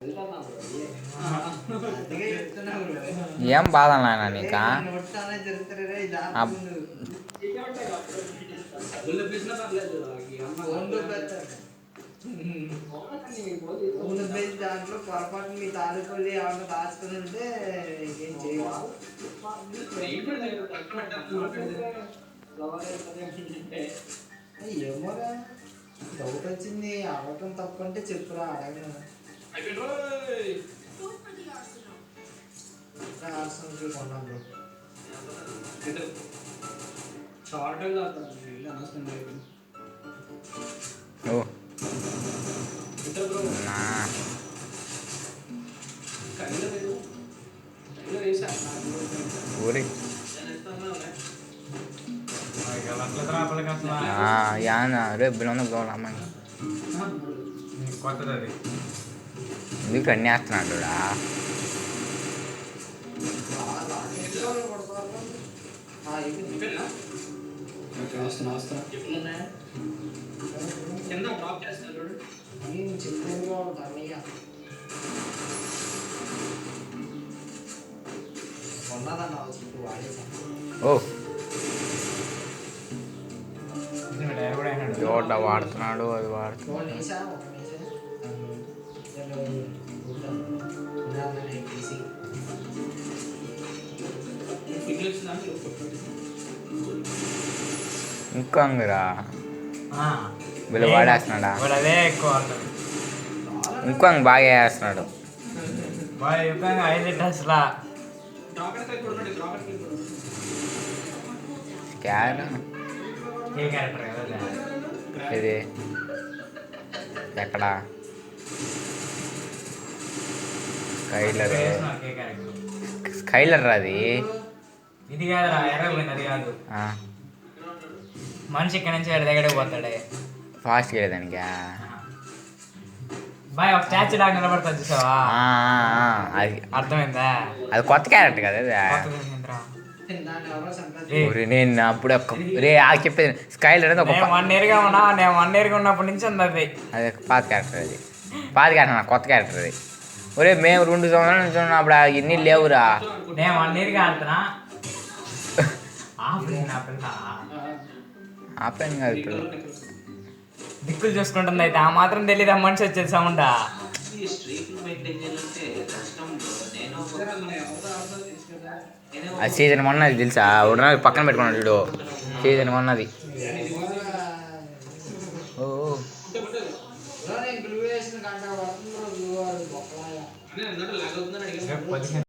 ఏం బాధ నాయన నీక దాంట్లో పొరపాటు మీ తాలూకు ఏమన్నా దాచుకుని ఉంటే ఏం చేయాలి. ఏమోరా డౌట్ వచ్చింది, అవ్వటం తప్పు అంటే చెప్పురా అడగను. కొన్నాను ఊరి రేపు బిల్లు అమ్మని ఎందుకు అన్నీ వేస్తున్నాడు ఓ జోట వాడుతున్నాడు, అది వాడుతున్నాడు. ఇంకా అంగరా వీళ్ళు వాడేస్తున్నాడా? ఇంకో బాగా వేస్తున్నాడు. ఇది ఎక్కడ స్కైలర్ అది ఇది కాదురా, ఎర్రపోయింది అది కాదు. మనిషి ఇక్కడ నుంచి దగ్గర పోతాడే ఫాస్ట్ దానికి బాయ్. ఒక స్టాచ్యూ లాగా నిలబడతా చూసావా, అది అర్థమైందా? అది కొత్త క్యారెక్టర్ కదా నేను అప్పుడు రే చెప్పేది. స్కైలర్ అనేది ఒక 1 year గా ఉన్నా, నేను 1 year గా ఉన్నప్పటి నుంచి ఉంది అది. అది పాత క్యారెక్టర్, అది పాత క్యారెక్టర్, కొత్త క్యారెక్టర్ అది. ఒరే మేము 2 సంవత్సరాల నుంచి ఉన్నాం, అప్పుడు ఇన్ని లేవురా. నేను 1 year గా ఆడుతున్నా. ఆపేను కాదు ఇప్పుడు దిక్కులు చూసుకుంటుంది. అయితే ఆ మాత్రం తెలియదు, ఆ మనిషి వచ్చేది సౌండ్. అది సీజన్ 1 అది తెలుసా? ఉన్నది పక్కన పెట్టుకున్నాడు చూడు, సీజన్ 1 అది. ఓ